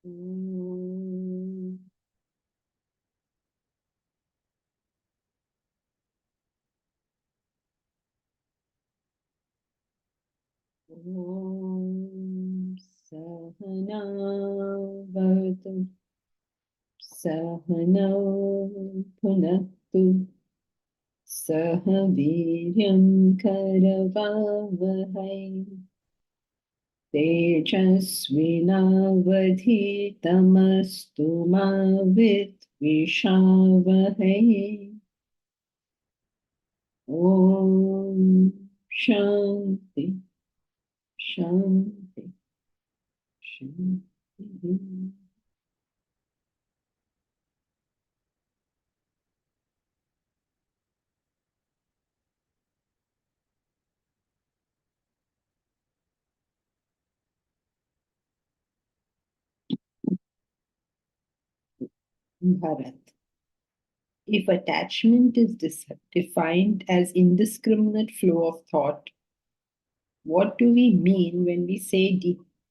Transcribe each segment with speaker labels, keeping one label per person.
Speaker 1: Mm. Om Sahana Vavatu Sahana Punatu Saha Viryam Karavavahai Tejasvinavadhitamastu ma Vidvishavahai. Om Shanti Shanti Shanti. Bharat. If attachment is defined as indiscriminate flow of thought, what do we mean when we say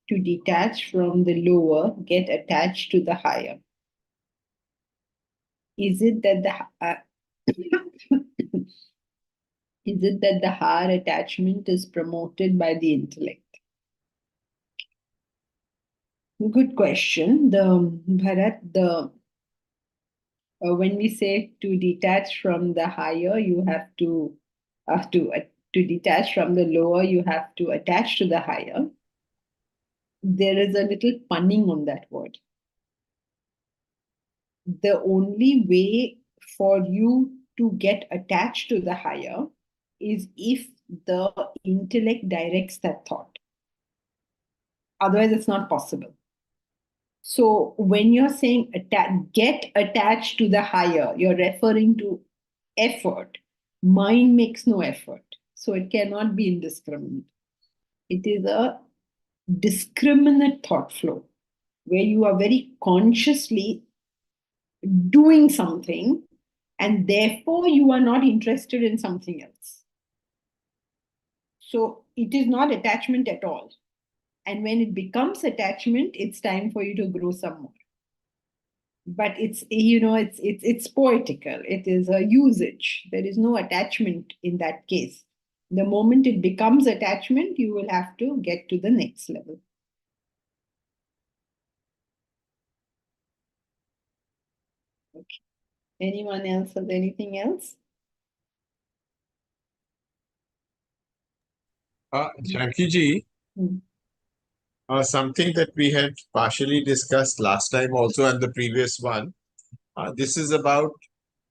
Speaker 1: to detach from the lower, get attached to the higher? Is it that is it that the higher attachment is promoted by the intellect? Good question. When we say to detach from the higher, you have to detach from the lower, you have to attach to the higher. There is a little punning on that word. The only way for you to get attached to the higher is if the intellect directs that thought. Otherwise, it's not possible. So when you're saying get attached to the higher, you're referring to effort. Mind makes no effort. So it cannot be indiscriminate. It is a discriminate thought flow where you are very consciously doing something and therefore you are not interested in something else. So it is not attachment at all. And when it becomes attachment, it's time for you to grow some more. But it's poetical. It is a usage. There is no attachment in that case. The moment it becomes attachment, you will have to get to the next level. Okay. Anyone else has anything else?
Speaker 2: Janki ji,
Speaker 1: Hmm.
Speaker 2: something that we had partially discussed last time also and the previous one. This is about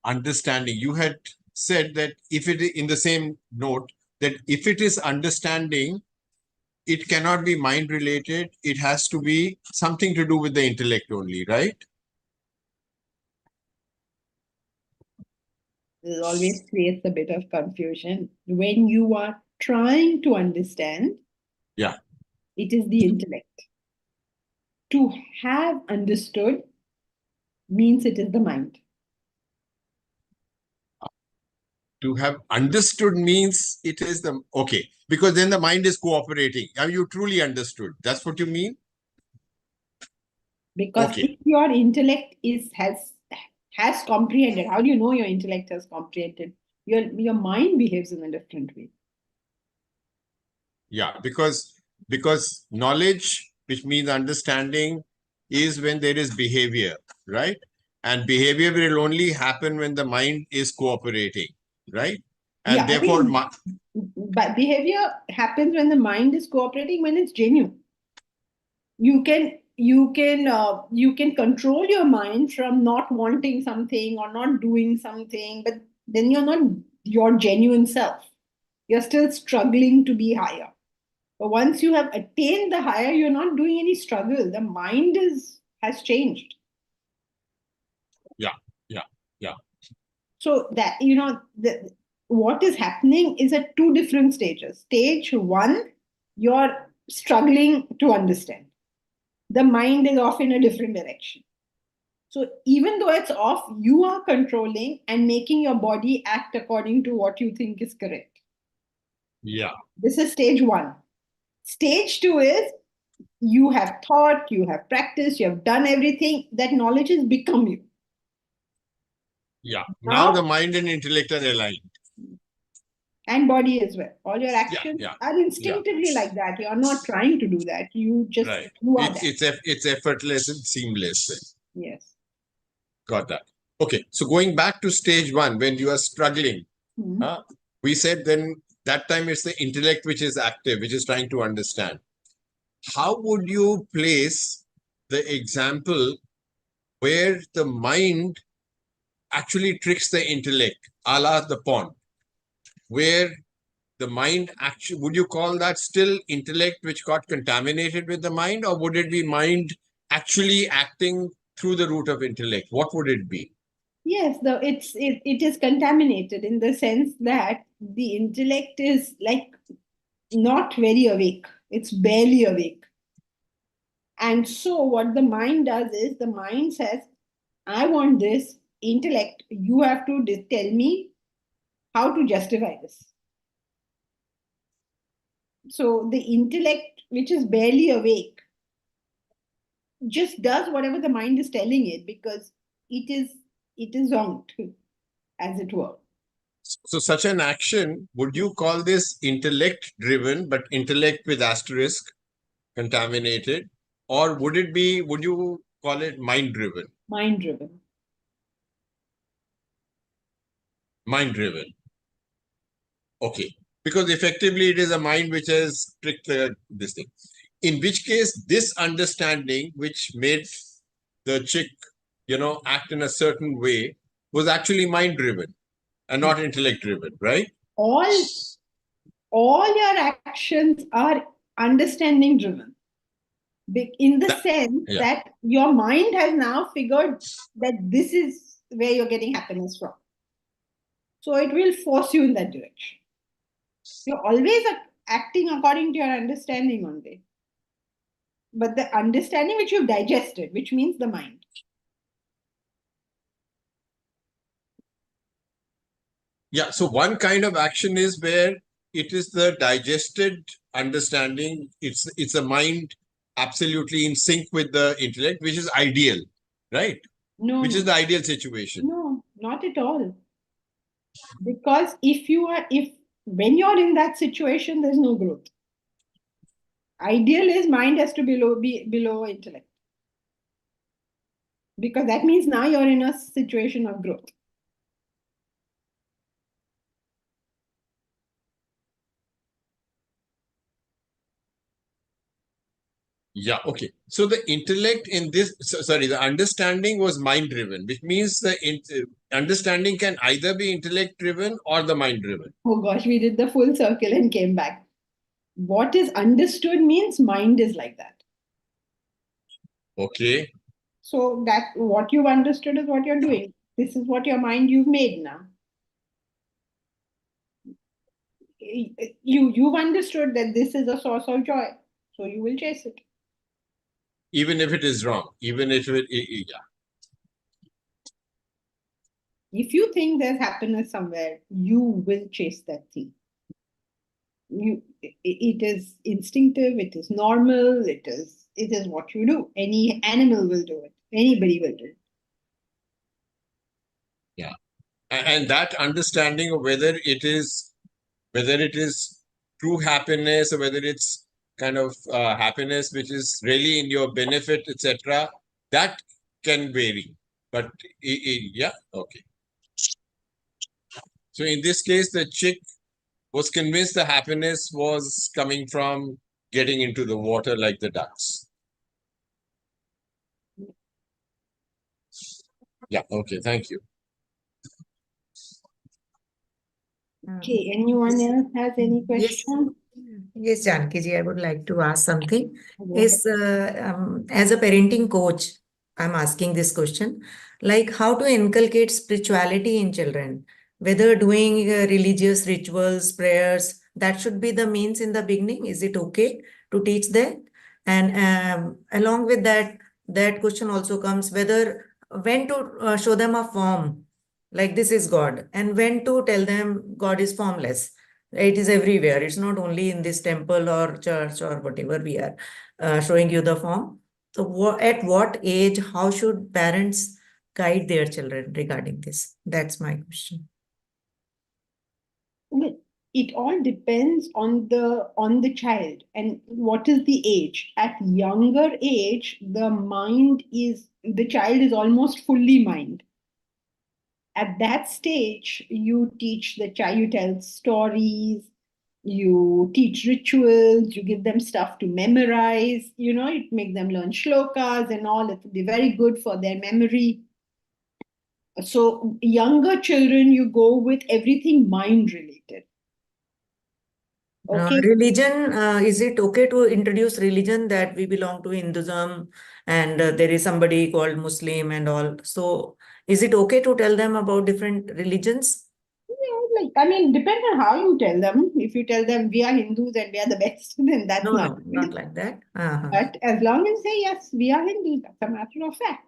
Speaker 2: understanding. You had said that if it in the same note that if it is understanding, it cannot be mind related. It has to be something to do with the intellect only, right?
Speaker 1: This always creates a bit of confusion. When you are trying to understand,
Speaker 2: Yeah.
Speaker 1: it is the intellect. To have understood means it is the mind.
Speaker 2: To have understood means it is the okay, because then the mind is cooperating. Have you truly understood? That's what you mean?
Speaker 1: Because
Speaker 2: Okay.
Speaker 1: if your intellect has comprehended, how do you know your intellect has comprehended? Your mind behaves in a different way.
Speaker 2: Yeah, because knowledge, which means understanding, is when there is behavior, right? And behavior will only happen when the mind is cooperating, right?
Speaker 1: Yeah,
Speaker 2: And
Speaker 1: I
Speaker 2: therefore,
Speaker 1: think but behavior happens when the mind is cooperating, when it's genuine. You can control your mind from not wanting something or not doing something, but then you're not your genuine self. You're still struggling to be higher. But once you have attained the higher, you're not doing any struggle. The mind has changed.
Speaker 2: yeah, yeah, yeah,
Speaker 1: So that what is happening is at two different stages. Stage one, you're struggling to understand. The mind is off in a different direction. So even though it's off, you are controlling and making your body act according to what you think is correct.
Speaker 2: yeah,
Speaker 1: This is stage one. Stage two is You have thought, you have practiced, you have done everything. That knowledge has become you.
Speaker 2: Yeah. Now the mind and intellect are aligned.
Speaker 1: And body as well. All your actions
Speaker 2: Yeah.
Speaker 1: are instinctively like that. You are not trying to do that. You just,
Speaker 2: Right.
Speaker 1: you are that.
Speaker 2: It's effortless and seamless.
Speaker 1: Yes.
Speaker 2: Got that. Okay. So going back to stage one, when you are struggling, we said then that time it's the intellect which is active, which is trying to understand. How would you place the example where the mind actually tricks the intellect, a la the pond, where the mind actually, would you call that still intellect which got contaminated with the mind, or would it be mind actually acting through the root of intellect? What would it be?
Speaker 1: Yes, it is contaminated in the sense that the intellect is like not very awake. It's barely awake. And so what the mind does is the mind says, I want this. Intellect, you have to tell me how to justify this. So the intellect, which is barely awake, just does whatever the mind is telling it because it is wrong, as it were.
Speaker 2: So such an action, would you call this intellect driven, but intellect with asterisk, contaminated? Or would you call it mind driven?
Speaker 1: Mind driven.
Speaker 2: Mind driven. Okay. Because effectively it is a mind which has tricked this thing. In which case, this understanding which made the chick, act in a certain way was actually mind driven and not intellect driven, right?
Speaker 1: All your actions are understanding driven in the sense that your mind has now figured that this is where you're getting happiness from, so it will force you in that direction. You're always acting according to your understanding only, but the understanding which you've digested, which means the mind.
Speaker 2: Yeah, so one kind of action is where it is the digested understanding. It's a mind absolutely in sync with the intellect, which is ideal, right? Which is the ideal situation.
Speaker 1: No, not at all. Because if when you're in that situation, there's no growth. Ideal is mind has to be below intellect. Because that means now you're in a situation of growth.
Speaker 2: Yeah, okay. So the intellect in this, the understanding was mind driven, which means the understanding can either be intellect driven or the mind driven.
Speaker 1: Oh gosh, we did the full circle and came back. What is understood means mind is like that.
Speaker 2: Okay.
Speaker 1: So that what you've understood is what you're doing. This is what your mind you've made now. You've understood that this is a source of joy, so you will chase it.
Speaker 2: Even if it is wrong, even if yeah.
Speaker 1: If you think there's happiness somewhere, you will chase that thing. It is instinctive, it is normal, it is what you do. Any animal will do it, anybody will do it.
Speaker 2: Yeah. And that understanding of whether it is true happiness or whether it's kind of happiness which is really in your benefit, etc., that can vary. But yeah, okay. So in this case, the chick was convinced the happiness was coming from getting into the water like the ducks. Yeah, okay, thank you.
Speaker 1: Okay, anyone else has any question?
Speaker 3: Yes, Janki ji, I would like to ask something. As a parenting coach, I'm asking this question, like how to inculcate spirituality in children, whether doing religious rituals, prayers, that should be the means in the beginning. Is it okay to teach that? And along with that, that question also comes whether when to show them a form, like this is God, and when to tell them God is formless. It is everywhere. It's not only in this temple or church or whatever we are showing you the form. So at what age, how should parents guide their children regarding this? That's my question.
Speaker 1: Well, it all depends on the child and what is the age. At younger age, the child is almost fully mind. At that stage, you teach the child, you tell stories, you teach rituals, you give them stuff to memorize, it make them learn shlokas and all. It will be very good for their memory. So younger children, you go with everything mind related. Okay.
Speaker 3: Religion, is it okay to introduce religion that we belong to Hinduism and there is somebody called Muslim and all? So is it okay to tell them about different religions?
Speaker 1: Depends on how you tell them. If you tell them we are Hindus and we are the best, then that's
Speaker 3: No,
Speaker 1: not
Speaker 3: no,
Speaker 1: good.
Speaker 3: not like that. Uh-huh.
Speaker 1: But as long as they say yes, we are Hindus, that's a matter of fact.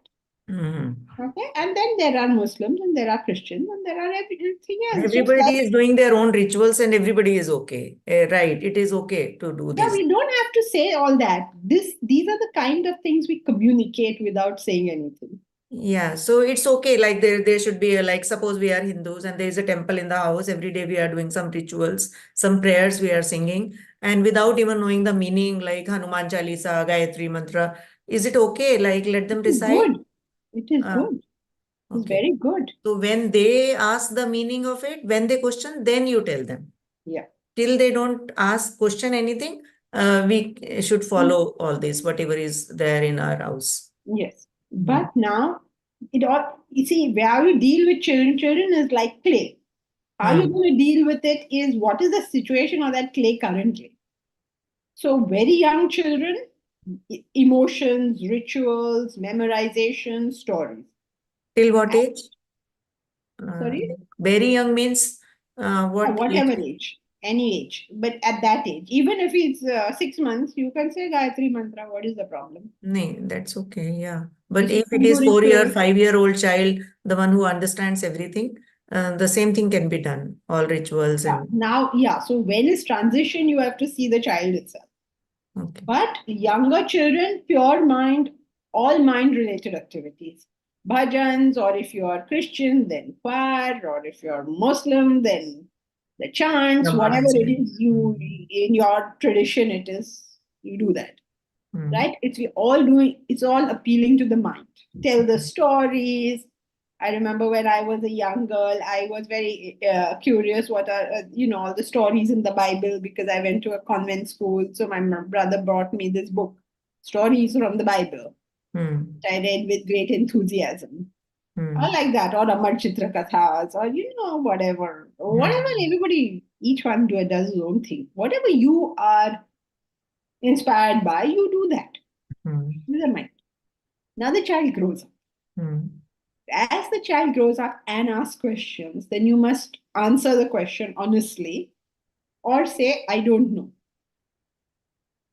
Speaker 3: Mm-hmm.
Speaker 1: Okay, and then there are Muslims and there are Christians and there are everything else.
Speaker 3: Everybody is doing their own rituals and everybody is okay. Right. It is okay to do
Speaker 1: Yeah,
Speaker 3: this.
Speaker 1: we don't have to say all that. These are the kind of things we communicate without saying anything.
Speaker 3: Yeah, so it's okay. Like there should be like suppose we are Hindus and there is a temple in the house. Every day we are doing some rituals, some prayers we are singing, and without even knowing the meaning, like Hanuman Chalisa, Gayatri Mantra. Is it okay? Like let them
Speaker 1: It is
Speaker 3: decide.
Speaker 1: good. It is
Speaker 3: Uh,
Speaker 1: good. It's
Speaker 3: okay.
Speaker 1: very good.
Speaker 3: So when they ask the meaning of it, when they question, then you tell them.
Speaker 1: Yeah.
Speaker 3: Till they don't ask question anything, we should follow all this, whatever is there in our house.
Speaker 1: Yes. But now you see, how you deal with children is like clay. How you're
Speaker 3: Hmm.
Speaker 1: going to deal with it is what is the situation of that clay currently. So very young children, emotions, rituals, memorization, stories.
Speaker 3: Till what age?
Speaker 1: Sorry?
Speaker 3: Very young means what age?
Speaker 1: Whatever age, any age, but at that age, even if it's 6 months, you can say Gayatri Mantra. What is the problem?
Speaker 3: No, that's okay. Yeah.
Speaker 1: You
Speaker 3: But
Speaker 1: say
Speaker 3: if it is
Speaker 1: Hindu
Speaker 3: 4 year,
Speaker 1: rituals.
Speaker 3: 5-year-old child, the one who understands everything, the same thing can be done. All rituals
Speaker 1: Yeah.
Speaker 3: and
Speaker 1: Now, yeah. So when is transition, you have to see the child itself.
Speaker 3: okay.
Speaker 1: But younger children, pure mind, all mind related activities. Bhajans, or if you are Christian, then choir, or if you're Muslim, then the chants, whatever it
Speaker 3: Namaste.
Speaker 1: is you in your tradition, it is you do that.
Speaker 3: Mm.
Speaker 1: Right? It's all appealing to the mind. Tell the stories. I remember when I was a young girl, I was very curious what are all the stories in the Bible, because I went to a convent school. So my brother brought me this book, Stories from the Bible,
Speaker 3: Mm.
Speaker 1: which I read with great enthusiasm. I
Speaker 3: Mm.
Speaker 1: like that, or Amar Chitra Kathas, or whatever.
Speaker 3: Mm.
Speaker 1: Everybody, each one does his own thing. Whatever you are inspired by, you do that.
Speaker 3: Mm.
Speaker 1: With the mind. Now the child grows up.
Speaker 3: Mm.
Speaker 1: As the child grows up and asks questions, then you must answer the question honestly or say, I don't know.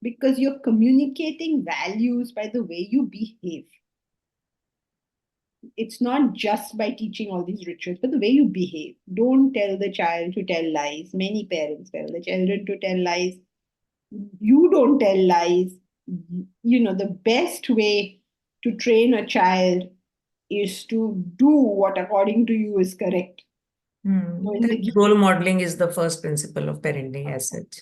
Speaker 1: Because you're communicating values by the way you behave. It's not just by teaching all these rituals, but the way you behave. Don't tell the child to tell lies. Many parents tell the children to tell lies. You don't tell lies. The best way to train a child is to do what according to you is correct. So in
Speaker 3: That
Speaker 1: the
Speaker 3: role modeling is the first principle of parenting as such.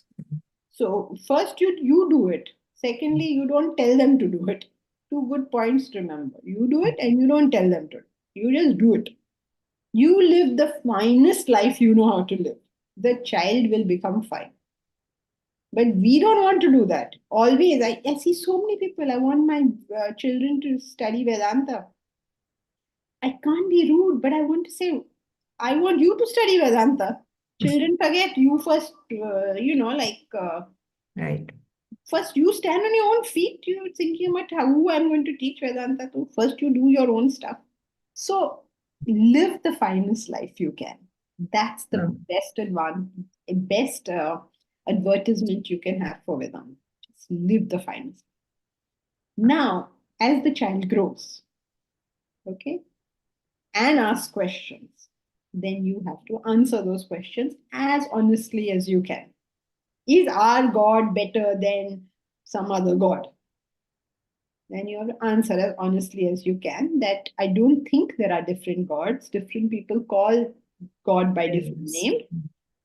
Speaker 1: so first you do it. Secondly, you don't tell them to do it. Two good points to remember. You do it and you don't tell them to. You just do it. You live the finest life you know how to live. The child will become fine. But we don't want to do that. Always, I see so many people. I want my children to study Vedanta. I can't be rude, but I want to say, I want you to study Vedanta. Children forget you first,
Speaker 3: Right.
Speaker 1: first you stand on your own feet. You're thinking about who I'm going to teach Vedanta to. First, you do your own stuff. So, live the finest life you can. That's the
Speaker 3: Mm.
Speaker 1: best advertisement you can have for Vedanta. Just live the finest. Now, as the child grows, okay, and asks questions, then you have to answer those questions as honestly as you can. Is our God better than some other God? Then you have to answer as honestly as you can that I don't think there are different gods. Different people call God by different
Speaker 3: Yes.
Speaker 1: names,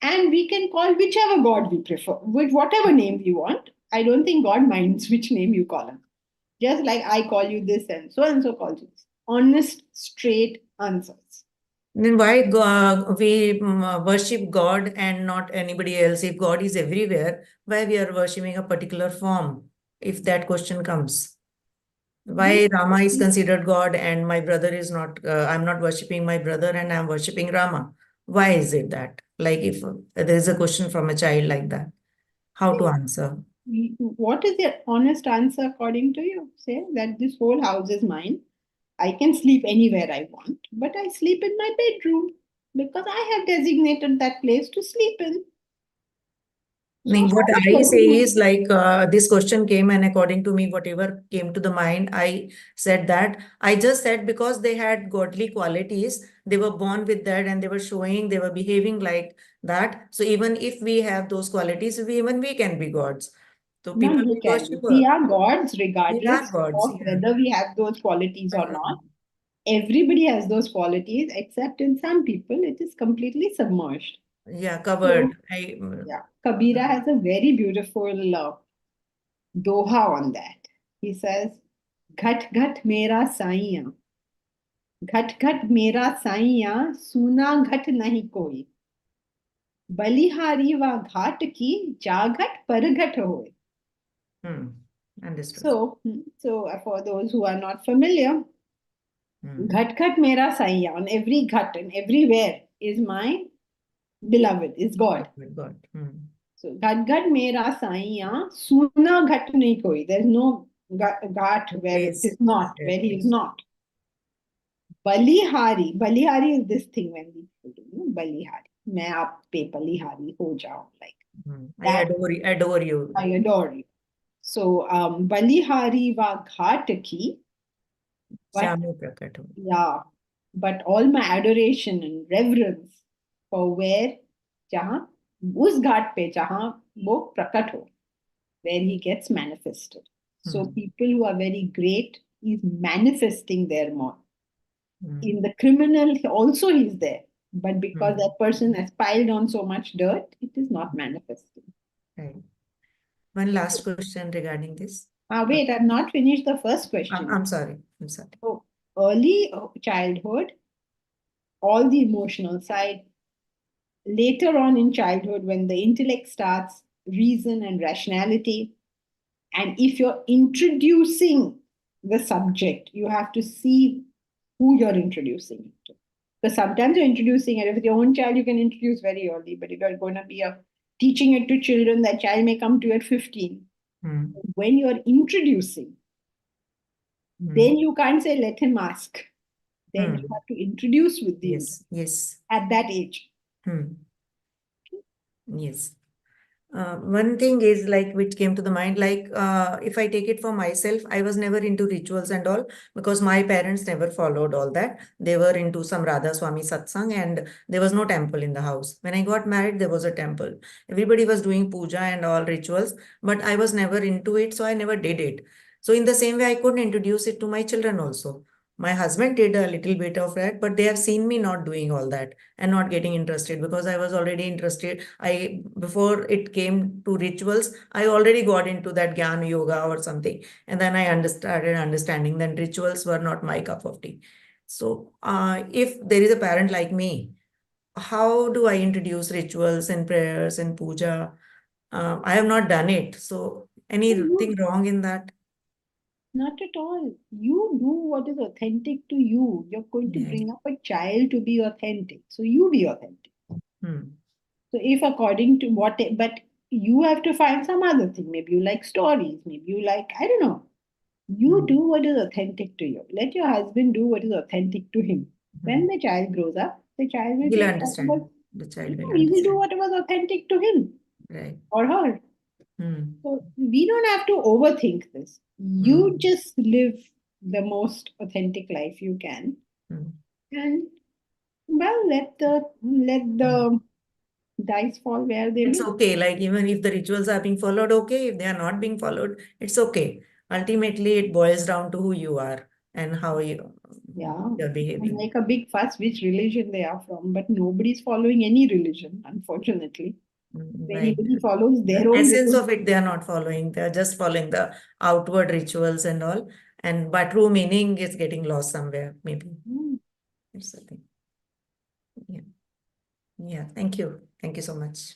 Speaker 1: and we can call whichever God we prefer, with whatever name we want. I don't think God minds which name you call him. Just like I call you this and so calls you this. Honest, straight answers.
Speaker 3: Then why we worship God and not anybody else? If God is everywhere, why we are worshiping a particular form? If that question comes,
Speaker 1: Yes.
Speaker 3: why Rama is considered God and my brother is not? I'm not worshiping my brother and I'm worshiping Rama. Why is it that? Like if there is a question from a child like that, how to answer?
Speaker 1: What is your honest answer according to you? Say that this whole house is mine. I can sleep anywhere I want, but I sleep in my bedroom because I have designated that place to sleep in. So
Speaker 3: What
Speaker 1: how
Speaker 3: I
Speaker 1: dare
Speaker 3: say
Speaker 1: you?
Speaker 3: is like this question came, and according to me, whatever came to the mind, I said that. I just said because they had godly qualities, they were born with that, and they were showing, they were behaving like that. So even if we have those qualities, even we can be gods. So
Speaker 1: Not
Speaker 3: people
Speaker 1: we
Speaker 3: will
Speaker 1: can be.
Speaker 3: worship.
Speaker 1: We are gods
Speaker 3: We are
Speaker 1: regardless
Speaker 3: gods.
Speaker 1: of
Speaker 3: Yeah.
Speaker 1: whether we have those qualities or not.
Speaker 3: Mm.
Speaker 1: Everybody has those qualities, except in some people, it is completely submerged.
Speaker 3: Yeah,
Speaker 1: So,
Speaker 3: covered.
Speaker 1: yeah, Kabira has a very beautiful doha on that. He says, "Ghat ghat mera saiya, घट घट मेरा साइया सुना घट नहीं कोई बलिहारी व घाट की जाघट परघट होए."
Speaker 3: Understood.
Speaker 1: So for those who are not familiar,
Speaker 3: Hmm.
Speaker 1: ghat ghat mera saiya, on every ghat and everywhere is my beloved, is God.
Speaker 3: God.
Speaker 1: So ghat ghat mera saiya suna ghat nahi koi. There's no ghat where it
Speaker 3: Place.
Speaker 1: is not, where he is
Speaker 3: Yes.
Speaker 1: not. Balihari is this thing when we do, Balihari. मैं आप पे बलिहारी हो जाऊं, like
Speaker 3: I
Speaker 1: that.
Speaker 3: adore you.
Speaker 1: I adore you. So Balihari va ghat ki, but
Speaker 3: Shame prakat ho.
Speaker 1: yeah, but all my adoration and reverence for where जहाँ उस घाट पे जहाँ वो प्रकट हो, where he gets manifested. So
Speaker 3: Hmm.
Speaker 1: people who are very great, he's manifesting there more.
Speaker 3: Hmm.
Speaker 1: In the criminal, also he's there. But because
Speaker 3: Hmm.
Speaker 1: that person has piled on so much dirt, it is not manifesting.
Speaker 3: Right. One last question regarding this.
Speaker 1: Wait, I've not finished the first question.
Speaker 3: I'm sorry. I'm sorry.
Speaker 1: So, early childhood, all the emotional side. Later on in childhood, when the intellect starts, reason and rationality. And if you're introducing the subject, you have to see who you're introducing it to. Because sometimes you're introducing it with your own child, you can introduce very early. But if you're going to be teaching it to children, that child may come to you at 15.
Speaker 3: Hmm.
Speaker 1: When you're introducing,
Speaker 3: Hmm.
Speaker 1: then you can't say, let him ask. Then you
Speaker 3: Hmm.
Speaker 1: have to introduce with the
Speaker 3: Yes. Yes.
Speaker 1: at that age.
Speaker 3: Hmm. Yes. One thing is like which came to the mind, like if I take it for myself, I was never into rituals and all because my parents never followed all that. They were into some Radha Swami satsang and there was no temple in the house. When I got married, there was a temple. Everybody was doing puja and all rituals, but I was never into it, so I never did it. So in the same way, I couldn't introduce it to my children also. My husband did a little bit of that, but they have seen me not doing all that and not getting interested because I was already interested. I before it came to rituals, I already got into that Gyan yoga or something, and then I started understanding that rituals were not my cup of tea. So, if there is a parent like me, how do I introduce rituals and prayers and puja? I have not done it, so anything wrong in that?
Speaker 1: Not at all. You do what is authentic to you. You're going to
Speaker 3: Yeah.
Speaker 1: bring up a child to be authentic. So you be authentic.
Speaker 3: Hmm.
Speaker 1: So if according to what, but you have to find some other thing. Maybe you like stories. Maybe you like, I don't know. You
Speaker 3: Hmm.
Speaker 1: do what is authentic to you. Let your husband do what is authentic to him. When
Speaker 3: Hmm.
Speaker 1: the child grows up, the child will
Speaker 3: He'll
Speaker 1: do
Speaker 3: understand.
Speaker 1: whatever,
Speaker 3: The child will
Speaker 1: he will do
Speaker 3: understand.
Speaker 1: whatever is authentic to him
Speaker 3: Right.
Speaker 1: or her.
Speaker 3: Hmm.
Speaker 1: So we don't have to overthink this. You
Speaker 3: Hmm.
Speaker 1: just live the most authentic life you can.
Speaker 3: Hmm.
Speaker 1: And Well, let the dice fall where they
Speaker 3: It's
Speaker 1: may.
Speaker 3: okay. Like even if the rituals are being followed, okay. If they are not being followed, it's okay. Ultimately, it boils down to who you are and how
Speaker 1: Yeah,
Speaker 3: you're
Speaker 1: and
Speaker 3: behaving.
Speaker 1: make a big fuss which religion they are from, but nobody's following any religion, unfortunately. If
Speaker 3: Right.
Speaker 1: anybody follows
Speaker 3: The
Speaker 1: their own
Speaker 3: essence
Speaker 1: religion,
Speaker 3: of it, they are not following. They are just following the outward rituals and all. And but true meaning is getting lost somewhere, maybe. It's the thing. Yeah. Yeah. Thank you. Thank you so much.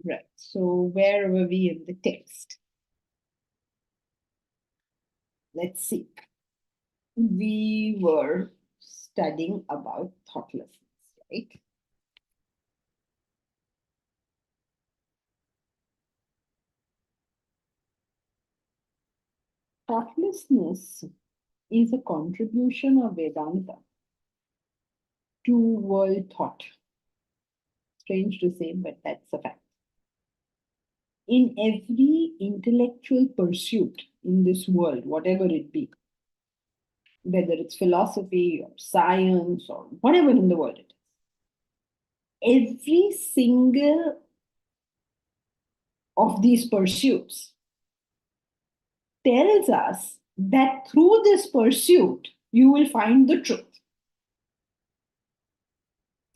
Speaker 1: right. So where were we in the text? Let's see. We were studying about thoughtlessness, right? Thoughtlessness is a contribution of Vedanta to world thought. Strange to say, but that's a fact. In every intellectual pursuit in this world, whatever it be, whether it's philosophy or science or whatever in the world it is, every single of these pursuits tells us that through this pursuit, you will find the truth.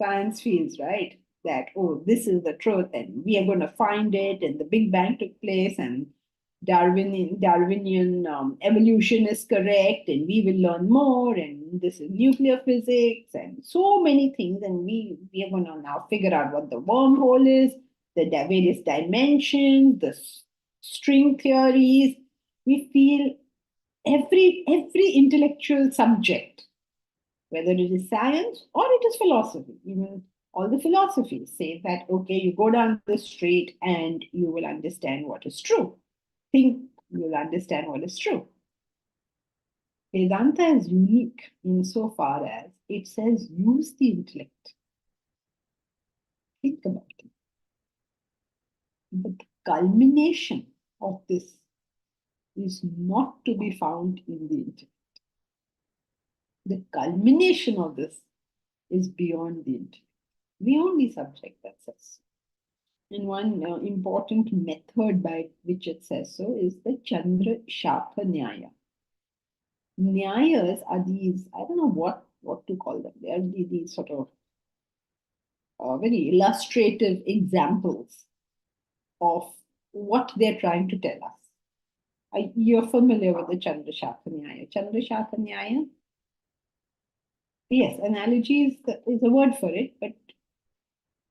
Speaker 1: Science feels, right? That, oh, this is the truth, and we are going to find it, and the Big Bang took place, and Darwinian evolution is correct, and we will learn more, and this is nuclear physics, and so many things, and we are going to now figure out what the wormhole is, the various dimensions, the string theories. We feel every intellectual subject, whether it is science or it is philosophy. Even all the philosophies say that, okay, you go down the street and you will understand what is true. Think you'll understand what is true. Vedanta is unique insofar as it says use the intellect. Think about it. But the culmination of this is not to be found in the intellect. The culmination of this is beyond the intellect. The only subject that says. And one important method by which it says so is the Chandra Shakha Nyaya. Nyayas are these, I don't know what to call them. They are these sort of very illustrative examples of what they're trying to tell us. You're familiar with the Chandra Shakha Nyaya. Chandra Shakha Nyaya? Yes, analogy is a word for it, but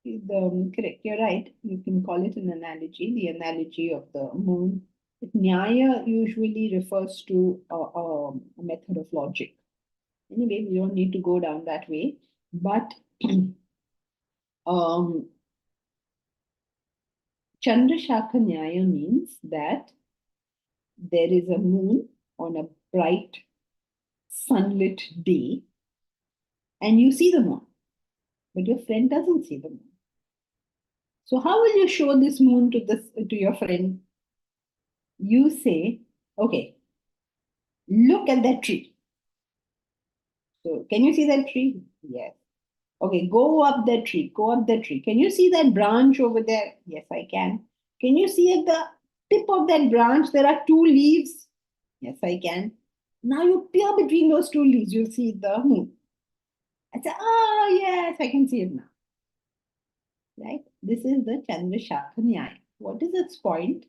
Speaker 1: correct, you're right. You can call it an analogy, the analogy of the moon. But Nyaya usually refers to a method of logic. Anyway, we don't need to go down that way. But um, Chandrashakha Nyaya means that there is a moon on a bright, sunlit day, and you see the moon, but your friend doesn't see the moon. So how will you show this moon to your friend? You say, okay, look at that tree. So can you see that tree? Yes. Okay, go up that tree. Go up that tree. Can you see that branch over there? Yes, I can. Can you see at the tip of that branch there are two leaves? Yes, I can. Now you peer between those two leaves, you'll see the moon. I say, oh yes, I can see it now. Right? This is the Chandrashakha Nyaya. What is its point?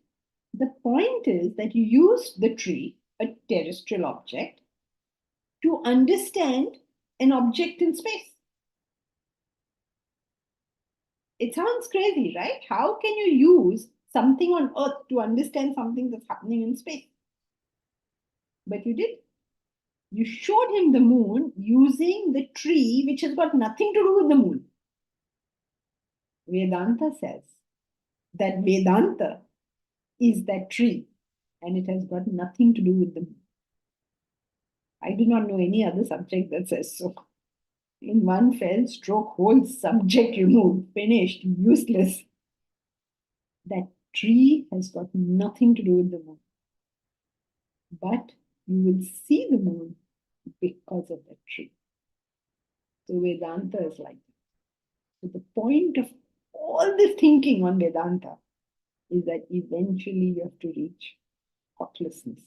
Speaker 1: The point is that you use the tree, a terrestrial object, to understand an object in space. It sounds crazy, right? How can you use something on Earth to understand something that's happening in space? But you did. You showed him the moon using the tree, which has got nothing to do with the moon. Vedanta says that Vedanta is that tree and it has got nothing to do with the moon. I do not know any other subject that says so. In one fell stroke, whole subject removed, finished, useless. That tree has got nothing to do with the moon. But you will see the moon because of the truth. So Vedanta is like that. So the point of all this thinking on Vedanta is that eventually you have to reach thoughtlessness.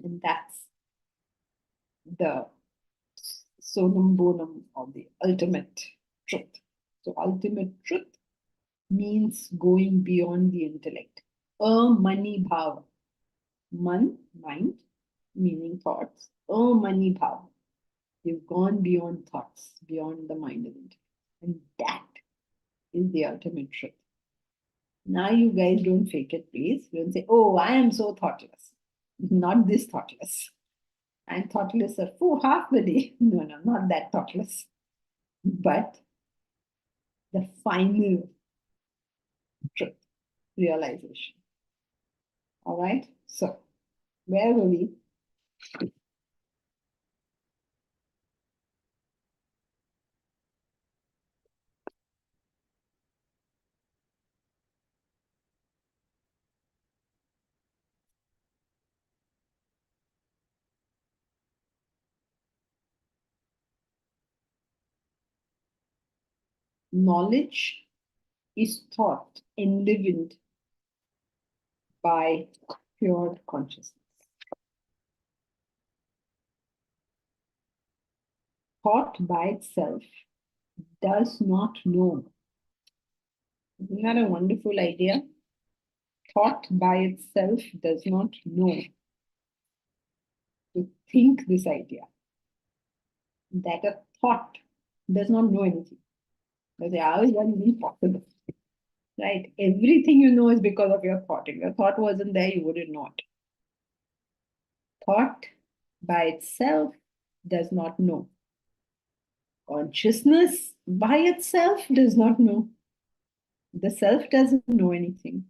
Speaker 1: And that's the sonam bonum of the ultimate truth. So ultimate truth means going beyond the intellect. Mani bhava. Man, mind, meaning thoughts. Mani bhava. You've gone beyond thoughts, beyond the mind and intellect. And that is the ultimate truth. Now you guys don't fake it, please. Don't say, oh, I am so thoughtless. Not this thoughtless. I'm thoughtless for half the day. No, not that thoughtless. But the final truth, realization. All right? So, where were we? Knowledge is thought enlivened by pure consciousness. Thought by itself does not know. Isn't that a wonderful idea? Thought by itself does not know. To think this idea that a thought does not know anything. They say, how is that even possible? Right? Everything you know is because of your thought. If your thought wasn't there, you wouldn't know it. Thought by itself does not know. Consciousness by itself does not know. The self doesn't know anything.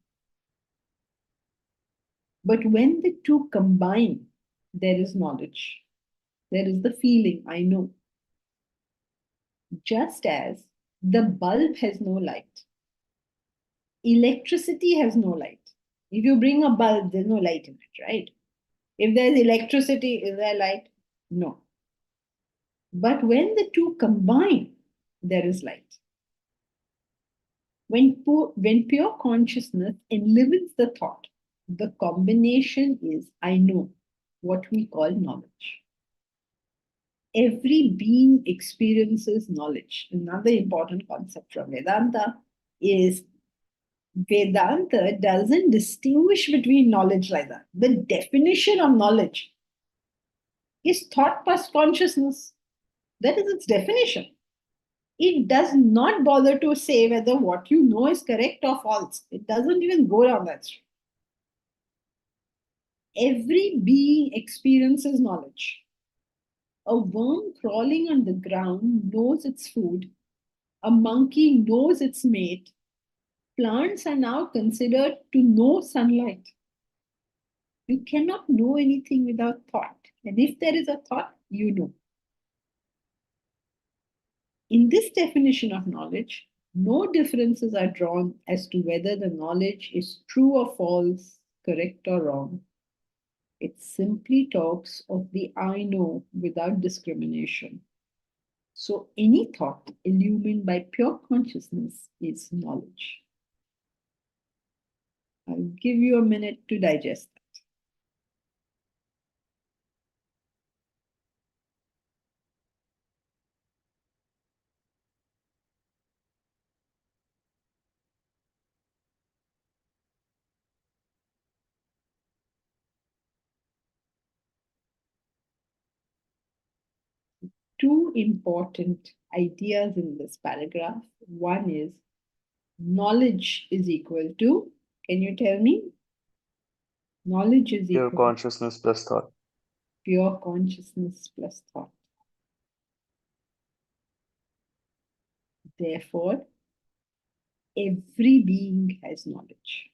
Speaker 1: But when the two combine, there is knowledge. There is the feeling, I know. Just as the bulb has no light, electricity has no light. If you bring a bulb, there's no light in it, right? If there's electricity, is there light? No. But when the two combine, there is light. When pure consciousness enlivens the thought, the combination is I know, what we call knowledge. Every being experiences knowledge. Another important concept from Vedanta is Vedanta doesn't distinguish between knowledge like that. The definition of knowledge is thought plus consciousness. That is its definition. It does not bother to say whether what you know is correct or false. It doesn't even go down that street. Every being experiences knowledge. A worm crawling on the ground knows its food. A monkey knows its mate. Plants are now considered to know sunlight. You cannot know anything without thought. And if there is a thought, you know. In this definition of knowledge, no differences are drawn as to whether the knowledge is true or false, correct or wrong. It simply talks of the I know without discrimination. So any thought illumined by pure consciousness is knowledge. I'll give you a minute to digest that. Two important ideas in this paragraph. One is knowledge is equal to, can you tell me? Knowledge is
Speaker 4: Pure
Speaker 1: equal to
Speaker 4: consciousness plus thought.
Speaker 1: pure consciousness plus thought. Therefore, every being has knowledge.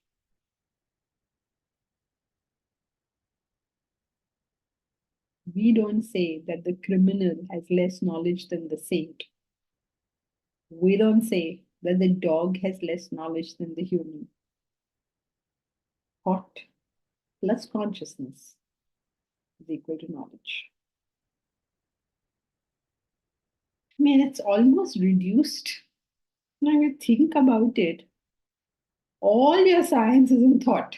Speaker 1: We don't say that the criminal has less knowledge than the saint. We don't say that the dog has less knowledge than the human. Thought plus consciousness is equal to knowledge. I mean, it's almost reduced. Now you think about it, all your science is in thought.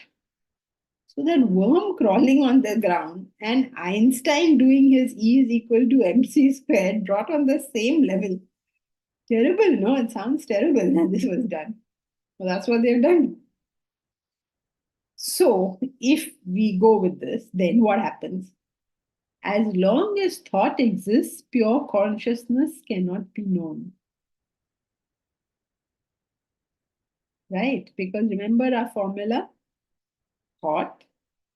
Speaker 1: So that worm crawling on the ground and Einstein doing his E is equal to mc squared brought on the same level. Terrible, no? It sounds terrible that this was done. Well, that's what they've done. So if we go with this, then what happens? As long as thought exists, pure consciousness cannot be known. Right? Because remember our formula, thought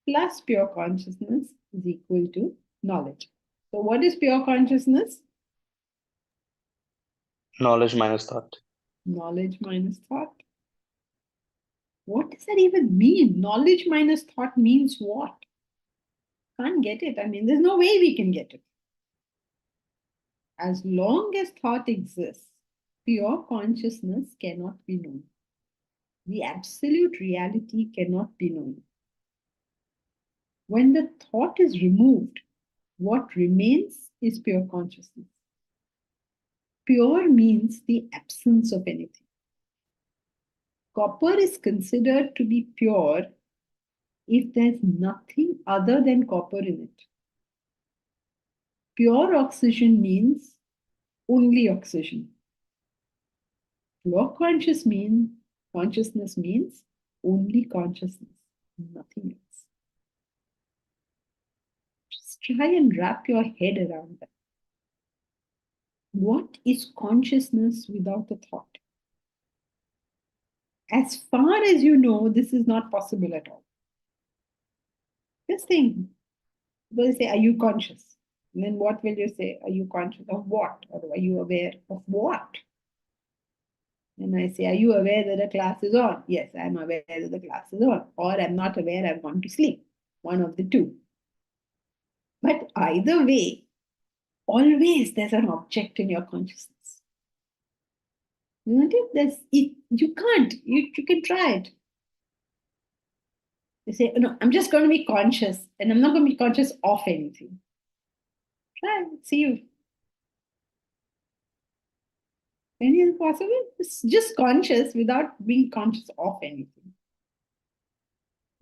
Speaker 1: plus pure consciousness is equal to knowledge. So what is pure consciousness?
Speaker 4: Knowledge minus thought.
Speaker 1: Knowledge minus thought. What does that even mean? Knowledge minus thought means what? Can't get it. I mean, there's no way we can get it. As long as thought exists, pure consciousness cannot be known. The absolute reality cannot be known. When the thought is removed, what remains is pure consciousness. Pure means the absence of anything. Copper is considered to be pure if there's nothing other than copper in it. Pure oxygen means only oxygen. Pure consciousness means only consciousness, nothing else. Just try and wrap your head around that. What is consciousness without a thought? As far as you know, this is not possible at all. Just think. People say, are you conscious? And then what will you say? Are you conscious of what? Or are you aware of what? And I say, are you aware that the class is on? Yes, I'm aware that the class is on. Or I'm not aware, I've gone to sleep. One of the two. But either way, always there's an object in your consciousness. Isn't it? You can't. You can try it. You say, no, I'm just going to be conscious and I'm not going to be conscious of anything. Try it. See you. Any is possible? It's just conscious without being conscious of anything.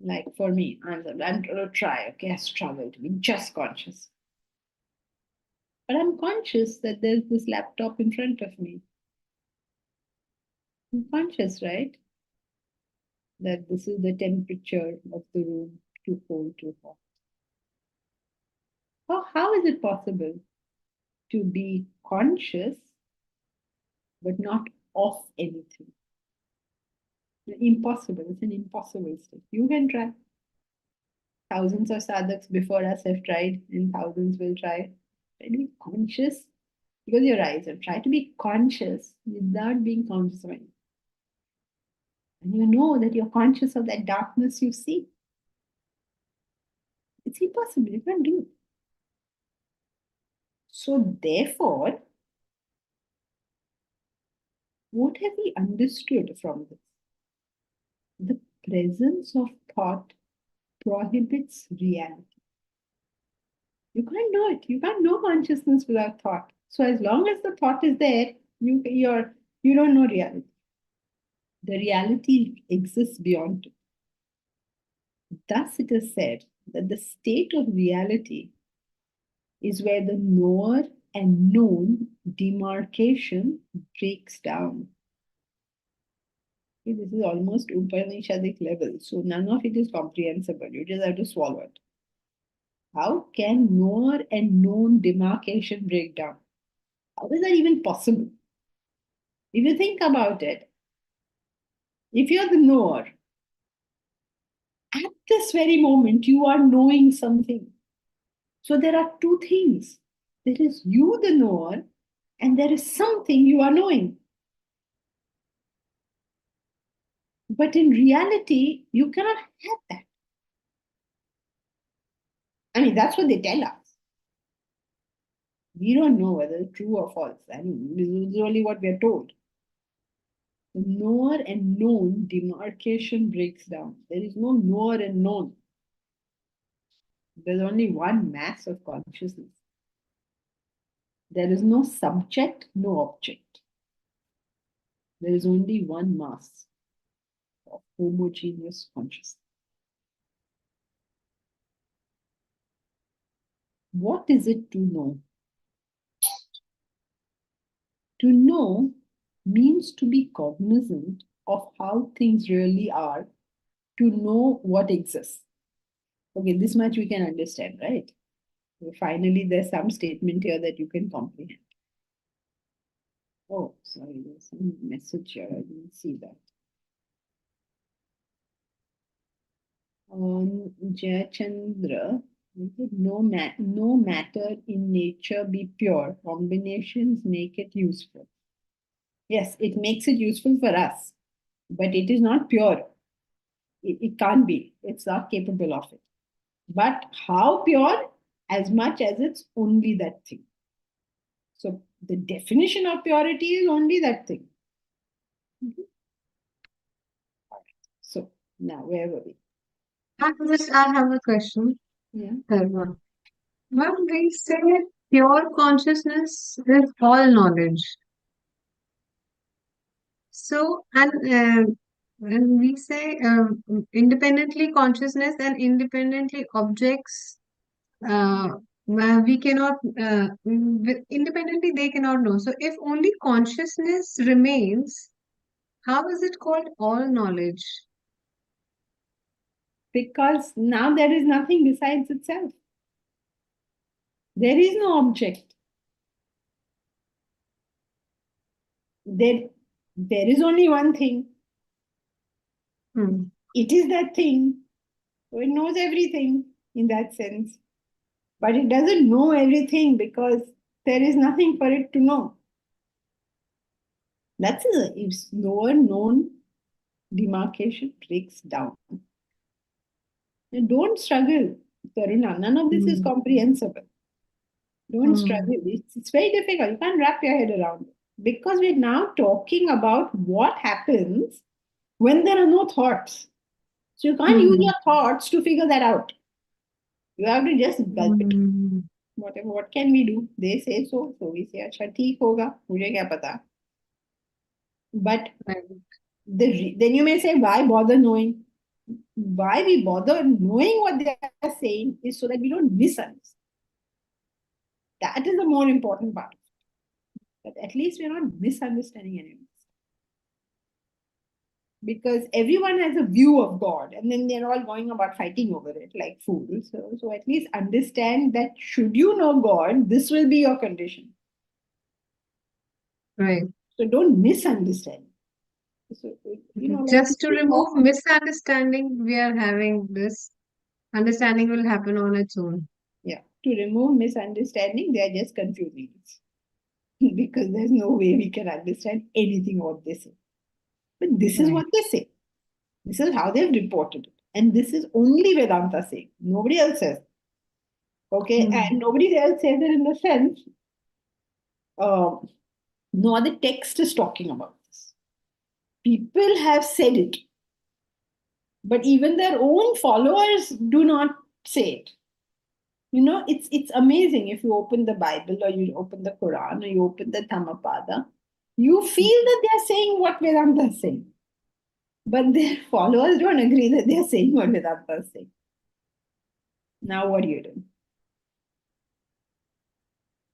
Speaker 1: Like for me, I'm going to try. Okay, I struggle to be just conscious. But I'm conscious that there's this laptop in front of me. I'm conscious, right? That this is the temperature of the room, too cold, too hot. How is it possible to be conscious but not of anything? Impossible. It's an impossible state. You can try. Thousands of sadhaks before us have tried, and thousands will try. Try to be conscious because your eyes have tried to be conscious without being conscious of anything. And you know that you're conscious of that darkness you see. It's impossible. You can't do it. So therefore, what have we understood from this? The presence of thought prohibits reality. You can't know it. You can't know consciousness without thought. So as long as the thought is there, you don't know reality. The reality exists beyond it. Thus it is said that the state of reality is where the knower and known demarcation breaks down. Okay, this is almost Upanishadic level, so none of it is comprehensible. You just have to swallow it. How can knower and known demarcation break down? How is that even possible? If you think about it, if you're the knower, at this very moment, you are knowing something. So there are two things. There is you, the knower, and there is something you are knowing. But in reality, you cannot have that. I mean, that's what they tell us. We don't know whether it's true or false. I mean, this is only what we are told. The knower and known demarcation breaks down. There is no knower and known. There's only one mass of consciousness. There is no subject, no object. There is only one mass of homogeneous consciousness. What is it to know? To know means to be cognizant of how things really are, to know what exists. Okay, this much we can understand, right? So finally, there's some statement here that you can comprehend. Oh, sorry, there's some message here. I didn't see that. Ch10.2, no matter in nature be pure. Combinations make it useful. Yes, it makes it useful for us, but it is not pure. It can't be. It's not capable of it. But how pure? As much as it's only that thing. So the definition of purity is only that thing. Mhm. So now where were we?
Speaker 4: I have a question.
Speaker 1: Yeah.
Speaker 4: When we say pure consciousness is all knowledge. So, when we say independently consciousness and independently objects, we cannot, independently they cannot know. So, if only consciousness remains, how is it called all knowledge?
Speaker 1: Because now there is nothing besides itself. There is no object. There is only one thing.
Speaker 4: Hmm.
Speaker 1: It is that thing. So it knows everything in that sense. But it doesn't know everything because there is nothing for it to know. That's if lower known demarcation breaks down. And don't struggle, Taruna. None of this is
Speaker 4: Hmm.
Speaker 1: comprehensible. Don't
Speaker 4: Hmm.
Speaker 1: struggle. It's very difficult. You can't wrap your head around it. Because we're now talking about what happens when there are no thoughts. So you can't use
Speaker 4: Hmm.
Speaker 1: your thoughts to figure that out. You have to just gulp it.
Speaker 4: Hmm.
Speaker 1: Whatever, what can we do? They say so, so we say, अच्छा ठीक होगा, मुझे क्या पता. But
Speaker 4: Right.
Speaker 1: then you may say, why bother knowing? Why we bother knowing what they are saying is so that we don't misunderstand. That is the more important part. But at least we're not misunderstanding anyone. Because everyone has a view of God, and then they're all going about fighting over it like fools. So at least understand that should you know God, this will be your condition.
Speaker 4: Right.
Speaker 1: So don't misunderstand. So, like
Speaker 4: Just to
Speaker 1: thinking of,
Speaker 4: remove misunderstanding, we are having this. Understanding will happen on its own.
Speaker 1: yeah, to remove misunderstanding, they are just confusing us. Because there's no way we can understand anything what they say. But this is
Speaker 4: Right.
Speaker 1: what they say. This is how they've reported it. And this is only Vedanta saying. Nobody else says. Okay, and nobody else says it in the sense, no other text is talking about this. People have said it, but even their own followers do not say it. It's amazing if you open the Bible or you open the Quran or you open the Dhammapada, you feel that they're saying what Vedanta is saying. But their followers don't agree that they're saying what Vedanta is saying. Now what do you do?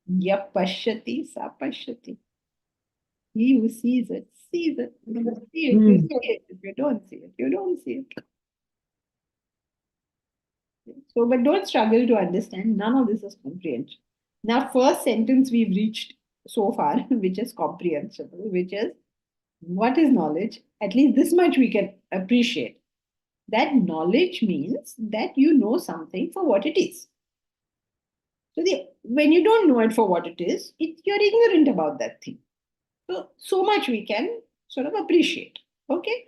Speaker 1: Yap pashyati sa pashyati. He who sees it, sees it. If you see it, you see it. If you don't see it, you don't see it. So, but don't struggle to understand. None of this is comprehension. Now, first sentence we've reached so far, which is comprehensible, which is what is knowledge? At least this much we can appreciate. That knowledge means that you know something for what it is. So, when you don't know it for what it is, you're ignorant about that thing. So much we can sort of appreciate. Okay?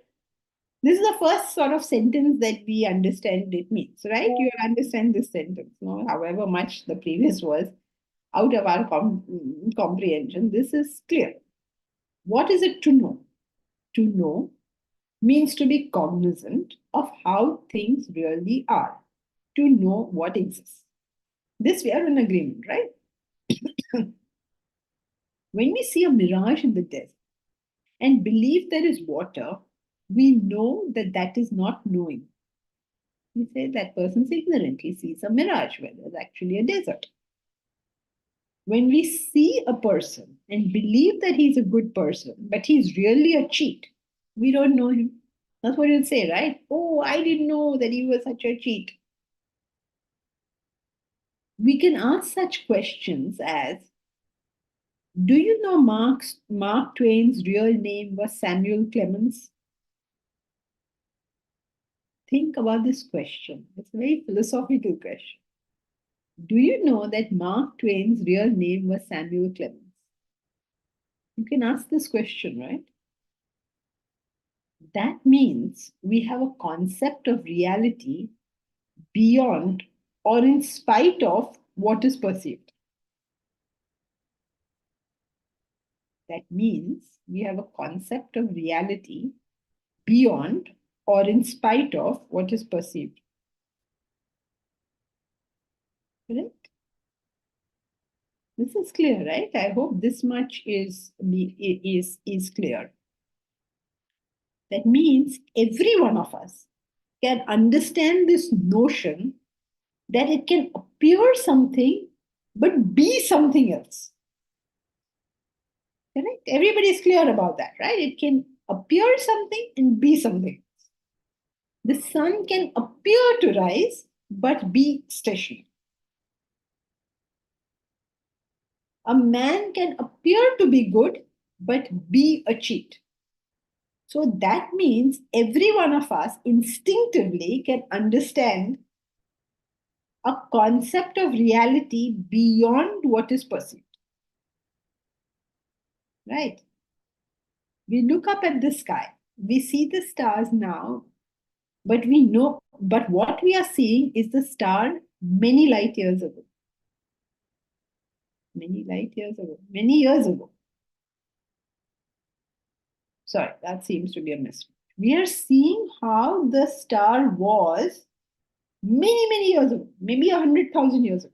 Speaker 1: This is the first sort of sentence that we understand it means, right? You understand this sentence, no? However much the previous was out of our comprehension, this is clear. What is it to know? To know means to be cognizant of how things really are, to know what exists. This we are in agreement, right? When we see a mirage in the desert and believe there is water, we know that that is not knowing. We say that person's ignorant. He sees a mirage where there's actually a desert. When we see a person and believe that he's a good person, but he's really a cheat, we don't know him. That's what you'll say, right? Oh, I didn't know that he was such a cheat. We can ask such questions as, do you know Mark Twain's real name was Samuel Clemens? Think about this question. It's a very philosophical question. Do you know that Mark Twain's real name was Samuel Clemens? You can ask this question, right? That means we have a concept of reality beyond or in spite of what is perceived. That means we have a concept of reality beyond or in spite of what is perceived. Correct? This is clear, right? I hope this much is clear. That means every one of us can understand this notion that it can appear something but be something else. Correct? Everybody is clear about that, right? It can appear something and be something. The sun can appear to rise but be stationary. A man can appear to be good but be a cheat. So that means every one of us instinctively can understand a concept of reality beyond what is perceived. Right? We look up at the sky, we see the stars now, but what we are seeing is the star many light years ago. Many light years ago, many years ago. Sorry, that seems to be a mismatch. We are seeing how the star was many years ago, maybe 100,000 years ago.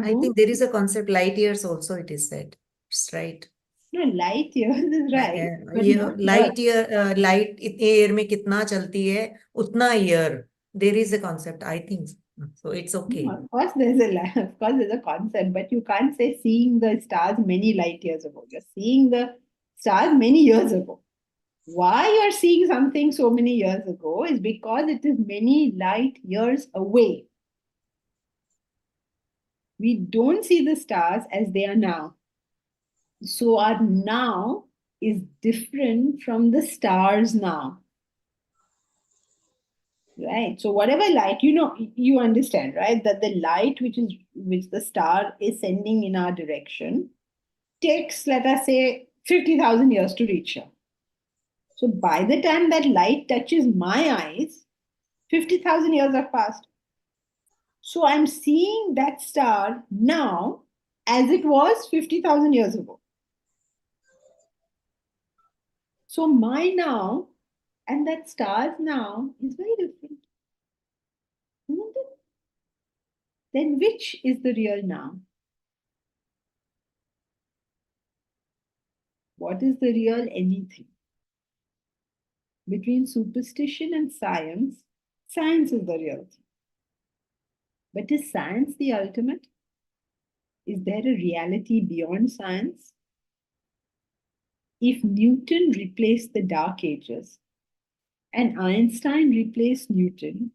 Speaker 3: I think there is a concept, light years also, it is said. It's right.
Speaker 1: No, light years is right. But
Speaker 3: ये
Speaker 1: not
Speaker 3: light
Speaker 1: Earth.
Speaker 3: year, light air में कितना चलती है उतना year. There is a concept, I think. So it's okay.
Speaker 1: No, of course there's a concept, but you can't say seeing the stars many light years ago. You're seeing the stars many years ago. Why you're seeing something so many years ago is because it is many light years away. We don't see the stars as they are now. So our now is different from the stars now. Right. So whatever light, you understand, right? That the light which the star is sending in our direction takes, let us say, 50,000 years to reach here. So by the time that light touches my eyes, 50,000 years have passed. So I'm seeing that star now as it was 50,000 years ago. So my now and that star's now is very different. Isn't it? Then which is the real now? What is the real anything? Between superstition and science, science is the real thing. But is science the ultimate? Is there a reality beyond science? If Newton replaced the Dark Ages and Einstein replaced Newton,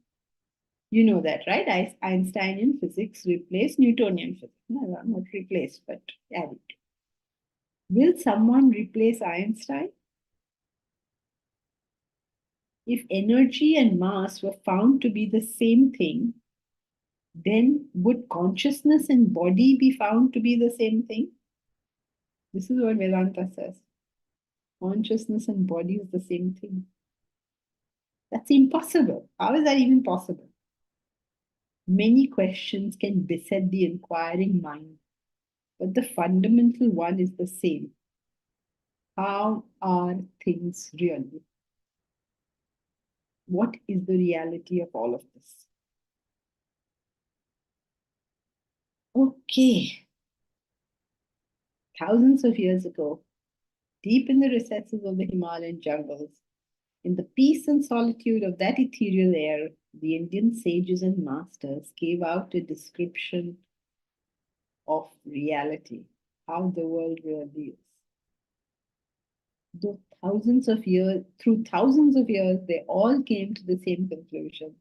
Speaker 1: you know that, right? Einsteinian physics replaced Newtonian physics. No, not replaced, but added. Will someone replace Einstein? If energy and mass were found to be the same thing, then would consciousness and body be found to be the same thing? This is what Vedanta says. Consciousness and body is the same thing. That's impossible. How is that even possible? Many questions can beset the inquiring mind, but the fundamental one is the same. How are things really? What is the reality of all of this? Okay. thousands of years ago, deep in the recesses of the Himalayan jungles, in the peace and solitude of that ethereal air, the Indian sages and masters gave out a description of reality, how the world really is. Through thousands of years, they all came to the same conclusion.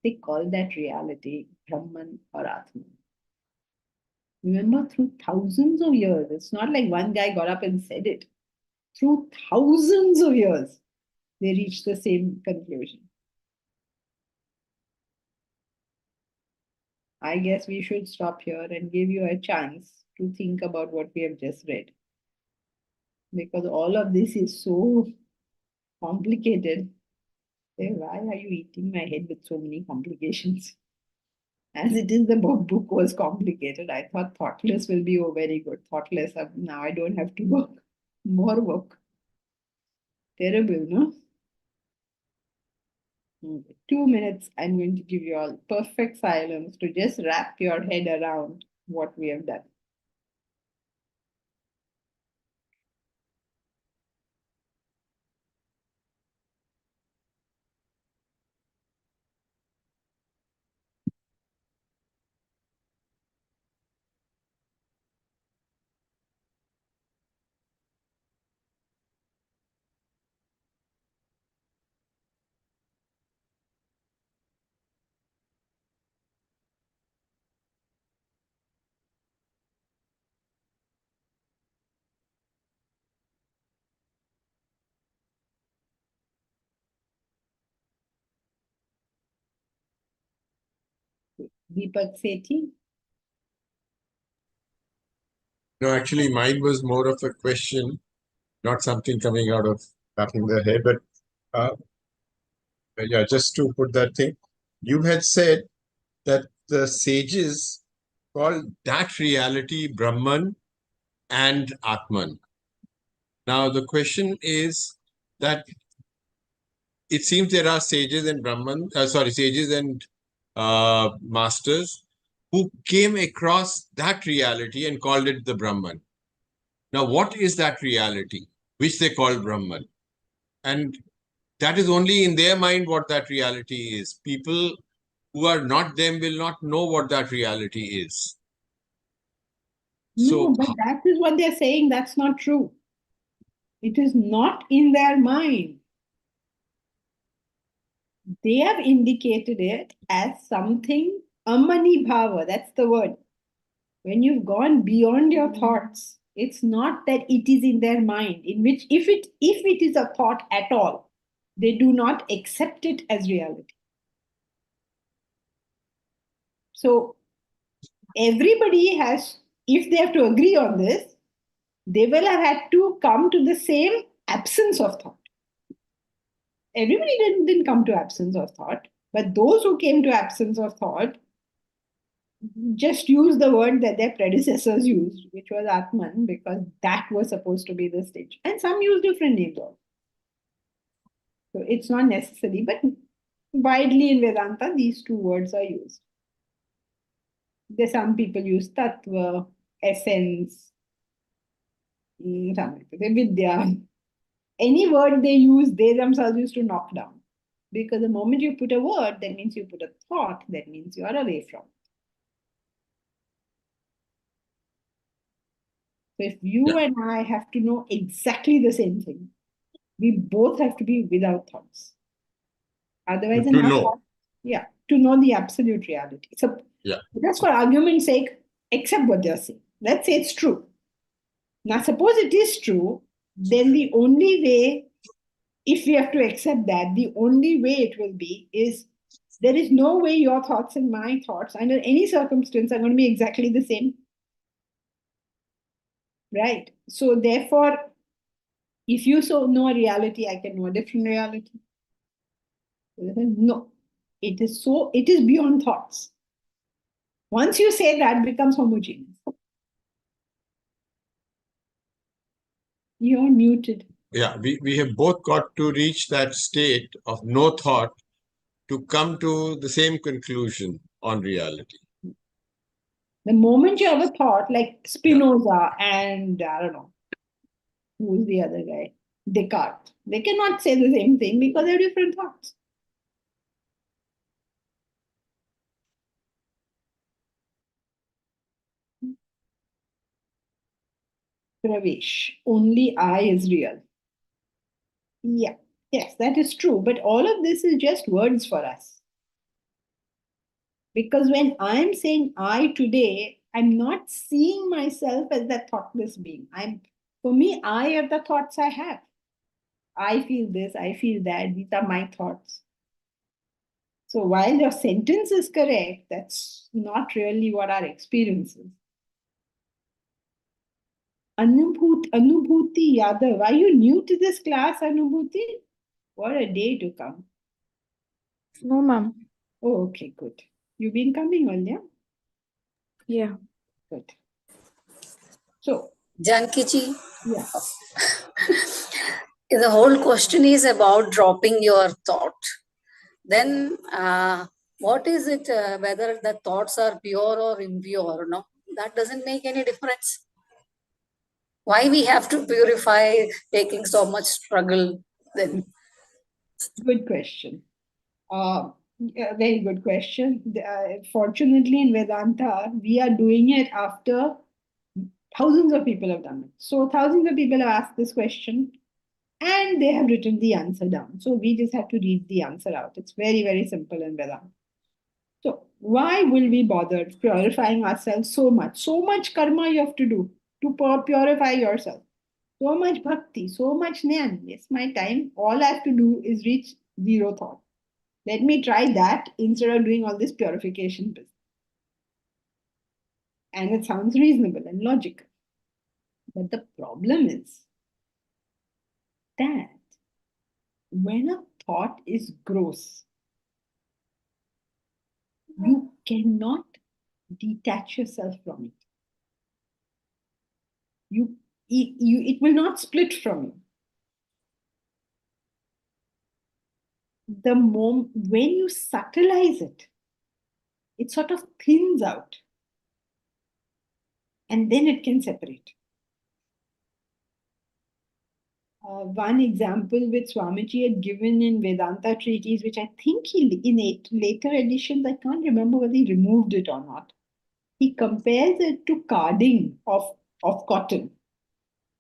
Speaker 1: They call that reality Brahman or Atman. Remember, through thousands of years, it's not like one guy got up and said it. Through thousands of years, they reached the same conclusion. I guess we should stop here and give you a chance to think about what we have just read. Because all of this is so complicated. Why are you eating my head with so many complications? As it is, the book was complicated. I thought thoughtless will be very good. Thoughtless, now I don't have to work. More work. Terrible, no? 2 minutes, I'm going to give you all perfect silence to just wrap your head around what we have done. Deepak Sethi?
Speaker 2: No, actually, mine was more of a question, not something coming out of tapping the head, but yeah, just to put that thing, you had said that the sages called that reality Brahman and Atman. Now, the question is that it seems there are sages and sages and masters who came across that reality and called it the Brahman. Now, what is that reality, which they call Brahman? And that is only in their mind what that reality is. People who are not them will not know what that reality is.
Speaker 1: No, but that is what they're saying. That's not true. It is not in their mind. They have indicated it as something amani bhava. That's the word. When you've gone beyond your thoughts, it's not that it is in their mind, in which if it is a thought at all, they do not accept it as reality. So everybody has, if they have to agree on this, they will have had to come to the same absence of thought. Everybody didn't come to absence of thought, but those who came to absence of thought just used the word that their predecessors used, which was Atman, because that was supposed to be the stage. And some use different names also. So it's not necessary, but widely in Vedanta, these two words are used. There's some people use tattva, essence, vidya. Any word they use, they themselves used to knock down. Because the moment you put a word, that means you put a thought, that means you are away from it. So if you and I have to know exactly the same thing, we both have to be without thoughts. Otherwise,
Speaker 2: to know.
Speaker 1: To know the absolute reality. So just for argument's sake, accept what they're saying. Let's say it's true. Now, suppose it is true, then the only way, if we have to accept that, the only way it will be is there is no way your thoughts and my thoughts under any circumstance are going to be exactly the same. Right? So therefore, if you know a reality, I can know a different reality. No, it is beyond thoughts. Once you say that, it becomes homogeneous. You're muted.
Speaker 2: Yeah, we have both got to reach that state of no thought to come to the same conclusion on reality.
Speaker 1: The moment you have a thought, like Spinoza and I don't know, who's the other guy? Descartes. They cannot say the same thing because they're different thoughts. Pravesh, only I is real. Yeah, yes, that is true. But all of this is just words for us. Because when I'm saying I today, I'm not seeing myself as that thoughtless being. For me, I are the thoughts I have. I feel this, I feel that. These are my thoughts. So while your sentence is correct, that's not really what our experience is. Anubhuti Yadav, are you new to this class, Anubhuti? What a day to come.
Speaker 5: No, ma'am.
Speaker 1: Oh, okay, good. You've been coming on, yeah?
Speaker 5: Yeah.
Speaker 1: Good. So,
Speaker 6: Janki
Speaker 1: yeah.
Speaker 6: the whole question is about dropping your thought. Then, what is it, whether the thoughts are pure or impure? No, that doesn't make any difference. Why we have to purify, taking so much struggle then?
Speaker 1: Good question. Yeah, very good question. Fortunately, in Vedanta, we are doing it after thousands of people have done it. So, thousands of people have asked this question and they have written the answer down. So, we just have to read the answer out. It's very, very simple in Vedanta. So, why will we bother purifying ourselves so much? So much karma you have to do to purify yourself. So much bhakti, so much jnana. Yes, my time. All I have to do is reach zero thought. Let me try that instead of doing all this purification business. And it sounds reasonable and logical. But the problem is that when a thought is gross, you cannot detach yourself from it. It will not split from you. The moment when you subtleize it, it sort of thins out. And then it can separate. One example which Swamiji had given in Vedanta treatise, which I think he in later editions, I can't remember whether he removed it or not. He compares it to carding of cotton.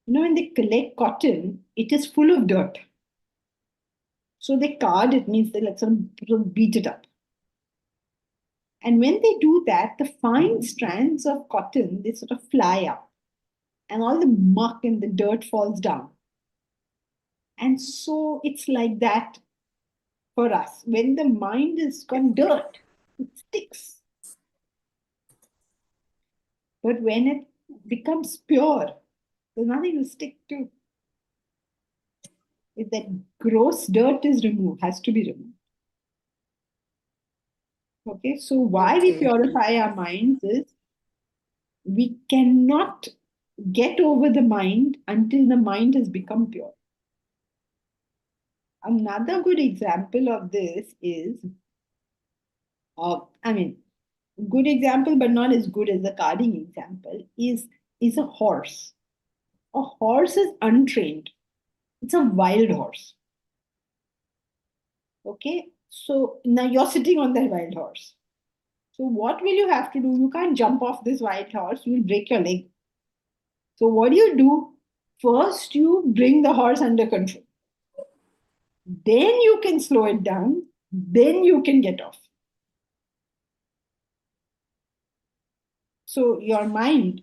Speaker 1: You know, when they collect cotton, it is full of dirt. So they card it, means they like sort of beat it up. And when they do that, the fine strands of cotton, they sort of fly up. And all the muck and the dirt falls down. And so it's like that for us. When the mind is got dirt, it sticks. But when it becomes pure, there's nothing to stick to. If that gross dirt is removed, has to be removed. Okay, so why we purify our minds is we cannot get over the mind until the mind has become pure. Another good example of this is, good example, but not as good as the carding example, is a horse. A horse is untrained. It's a wild horse. Okay, so now you're sitting on that wild horse. So what will you have to do? You can't jump off this wild horse, you will break your leg. So what do? First, you bring the horse under control. Then you can slow it down. Then you can get off. So your mind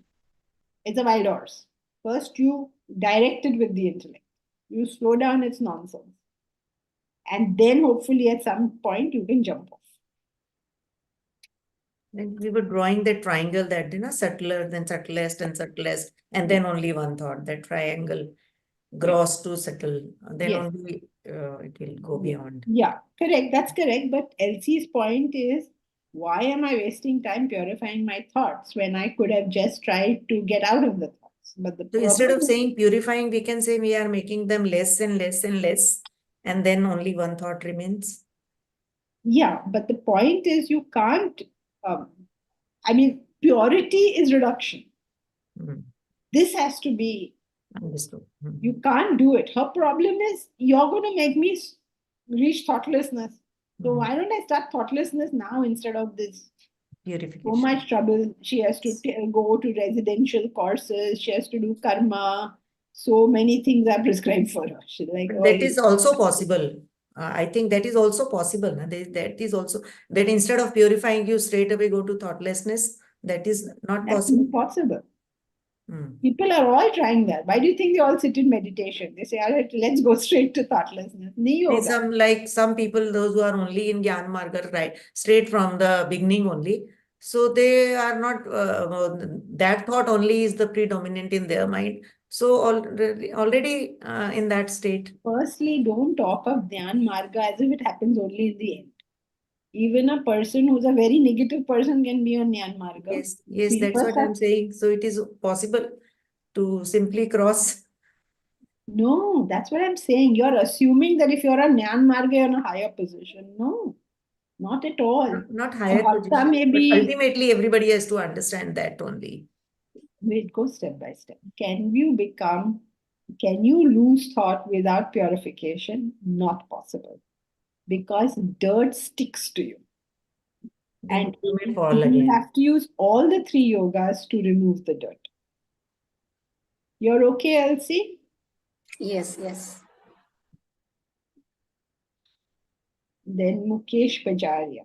Speaker 1: is a wild horse. First, you direct it with the intellect. You slow down its nonsense. And then hopefully at some point you can jump off.
Speaker 3: And we were drawing the triangle that, subtler, then subtlest and subtlest, and then only one thought, that triangle, gross to subtle, then
Speaker 1: Yes.
Speaker 3: only it will go beyond.
Speaker 1: Yeah, correct. That's correct. But Elsie's point is, why am I wasting time purifying my thoughts when I could have just tried to get out of the thoughts? But the
Speaker 3: So instead
Speaker 1: problem
Speaker 3: of saying purifying, we can say we are making them less and less and less, and then only one thought remains.
Speaker 1: yeah, but the point is you can't, purity is reduction.
Speaker 3: Mm.
Speaker 1: This has to be,
Speaker 3: Understood. Mm.
Speaker 1: you can't do it. Her problem is, you're going to make me reach thoughtlessness. So
Speaker 3: Mm.
Speaker 1: why don't I start thoughtlessness now instead of this? So
Speaker 3: Purification.
Speaker 1: much trouble. She has to go to residential courses. She has to do karma. So many things are prescribed for her. She's like,
Speaker 3: But
Speaker 1: oh,
Speaker 3: that is also possible. I think that is also possible. That is also that instead of purifying, you straight away go to thoughtlessness. That is not
Speaker 1: that's
Speaker 3: possible.
Speaker 1: impossible.
Speaker 3: Mm.
Speaker 1: People are all trying that. Why do you think they all sit in meditation? They say, all right, let's go straight to thoughtlessness. Nahi hoga.
Speaker 3: Some people, those who are only in Gyan Marga, right, straight from the beginning only. So they are not, that thought only is the predominant in their mind. So already in that state.
Speaker 1: Firstly, don't talk of Dhyan Marga as if it happens only in the end. Even a person who's a very negative person can be on Dhyan Marga.
Speaker 3: Yes,
Speaker 1: We
Speaker 3: that's
Speaker 1: first
Speaker 3: what I'm saying. So it is possible to simply cross.
Speaker 1: No, that's what I'm saying. You're assuming that if you're a Dhyan Marga, you're in a higher position. No, not at all.
Speaker 3: Not
Speaker 1: A
Speaker 3: higher
Speaker 1: Bhakta
Speaker 3: position,
Speaker 1: may
Speaker 3: but
Speaker 1: be,
Speaker 3: ultimately everybody has to understand that only.
Speaker 1: wait, go step by step. Can you lose thought without purification? Not possible. Because dirt sticks to you.
Speaker 3: Then
Speaker 1: And
Speaker 3: you may fall
Speaker 1: you
Speaker 3: again.
Speaker 1: have to use all the three yogas to remove the dirt. You're okay, Elsie?
Speaker 6: Yes, yes.
Speaker 1: Then Mukesh Pajaria.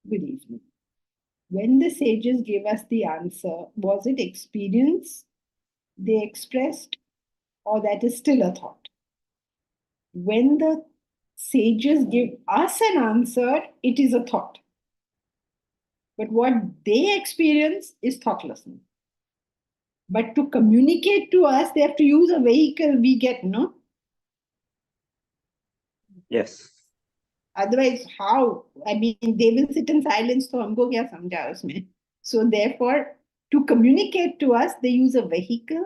Speaker 1: Good evening. When the sages gave us the answer, was it experience they expressed, or that is still a thought? When the sages give us an answer, it is a thought. But what they experience is thoughtlessness. But to communicate to us, they have to use a vehicle we get, no?
Speaker 7: Yes.
Speaker 1: Otherwise, how? I mean, they will sit in silence, so humko kya samjha usme? So therefore, to communicate to us, they use a vehicle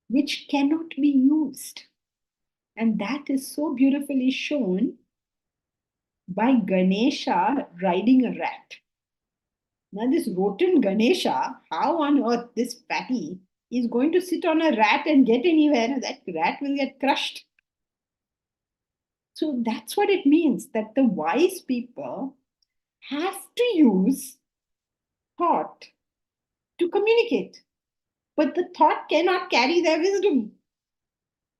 Speaker 1: which cannot be used. And that is so beautifully shown by Ganesha riding a rat. Now, this rotten Ganesha, how on earth this fatty is going to sit on a rat and get anywhere? That rat will get crushed. So that's what it means, that the wise people have to use thought to communicate. But the thought cannot carry their wisdom.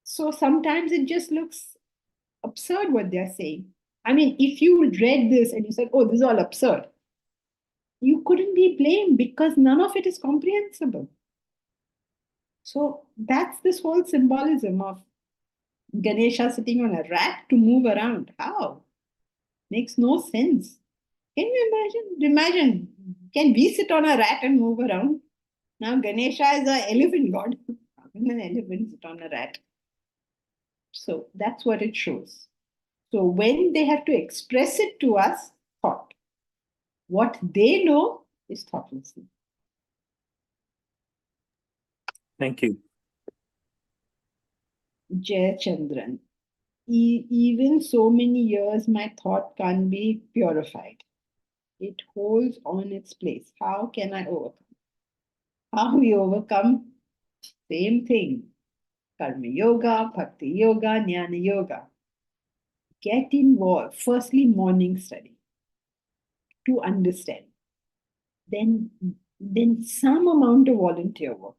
Speaker 1: So sometimes it just looks absurd what they're saying. I mean, if you read this and you said, oh, this is all absurd, you couldn't be blamed because none of it is comprehensible. So that's this whole symbolism of Ganesha sitting on a rat to move around. How? Makes no sense. Can you imagine? Imagine, can we sit on a rat and move around? Now Ganesha is an elephant god. How can an elephant sit on a rat? So that's what it shows. So when they have to express it to us, thought. What they know is thoughtlessness.
Speaker 7: Thank you.
Speaker 1: Jay Chandran. Even so many years, my thought can't be purified. It holds on its place. How can I overcome? How we overcome? Same thing. Karma yoga, bhakti yoga, jnana yoga. Get involved. Firstly, morning study to understand. Then some amount of volunteer work.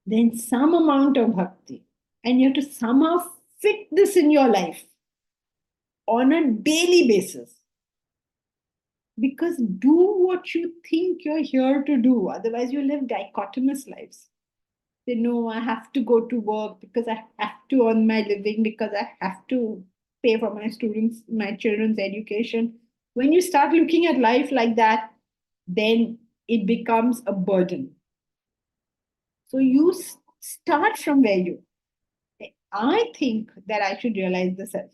Speaker 1: Then some amount of bhakti. And you have to somehow fit this in your life on a daily basis. Because do what you think you're here to do. Otherwise, you live dichotomous lives. Say, no, I have to go to work because I have to earn my living, because I have to pay for my students, my children's education. When you start looking at life like that, then it becomes a burden. So you start from where you. I think that I should realize the self.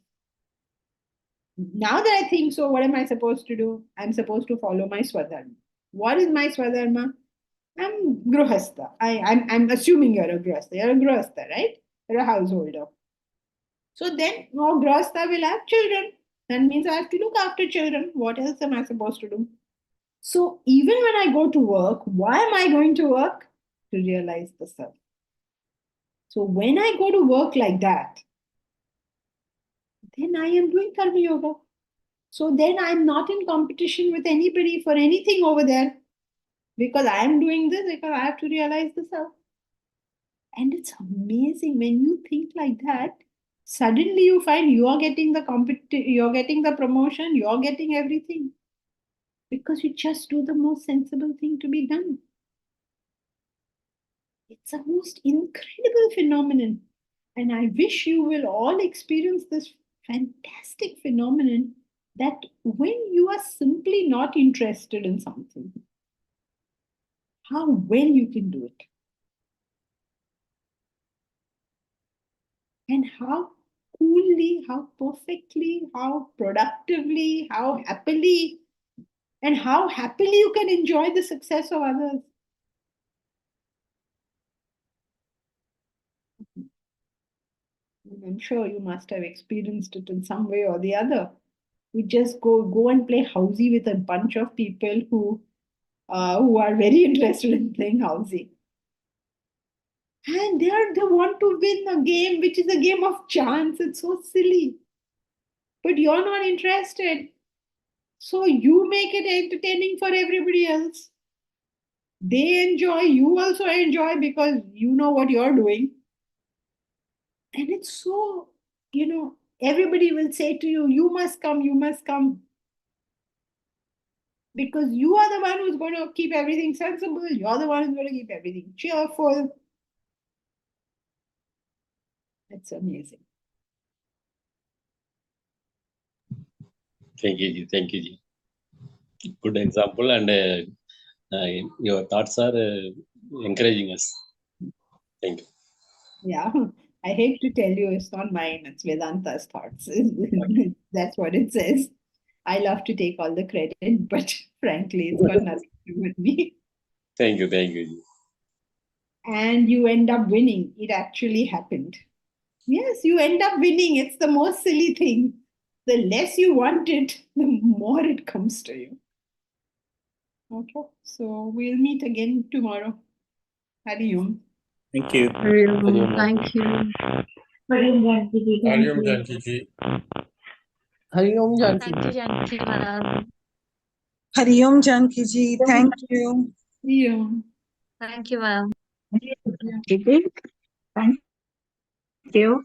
Speaker 1: Now that I think so, what am I supposed to do? I'm supposed to follow my swadharma. What is my swadharma? I'm grihastha. I'm assuming you're a grihastha. You're a grihastha, right? You're a householder. So then, no grihastha will have children. That means I have to look after children. What else am I supposed to do? So even when I go to work, why am I going to work? To realize the self. So when I go to work like that, then I am doing Karma Yoga. So then I'm not in competition with anybody for anything over there, because I am doing this because I have to realize the self. And it's amazing when you think like that. Suddenly you find you're getting you're getting the promotion, you're getting everything, because you just do the most sensible thing to be done. It's a most incredible phenomenon. And I wish you will all experience this fantastic phenomenon, that when you are simply not interested in something, how well you can do it. And how coolly, how perfectly, how productively, how happily, and how happily you can enjoy the success of others. I'm sure you must have experienced it in some way or the other. We just go and play housey with a bunch of people who are very interested in playing housey. And they want to win a game which is a game of chance. It's so silly. But you're not interested. So you make it entertaining for everybody else. They enjoy, you also enjoy, because you know what you're doing. And it's so, everybody will say to you, you must come. Because you are the one who's going to keep everything sensible. You're the one who's going to keep everything cheerful. It's amazing.
Speaker 8: Thank you, Ji. Thank you, Ji. Good example, and your thoughts are encouraging us. Thank you.
Speaker 1: Yeah, I hate to tell you, it's not mine, it's Vedanta's thoughts. That's what it says. I love to take all the credit, but frankly, it's got nothing to do with me.
Speaker 8: Thank you, Ji.
Speaker 1: And you end up winning. It actually happened. Yes, you end up winning. It's the most silly thing. The less you want it, the more it comes to you. Okay, so we'll meet again tomorrow. Hari Om.
Speaker 7: Thank you.
Speaker 4: Thank you.
Speaker 2: Hariom Janki ji.
Speaker 9: Hari Om Janki.
Speaker 10: Thank you, Janki Madam.
Speaker 11: Hari Om Janki ji. Thank you.
Speaker 1: Hari Om.
Speaker 10: Thank you, ma'am.
Speaker 11: Thank you.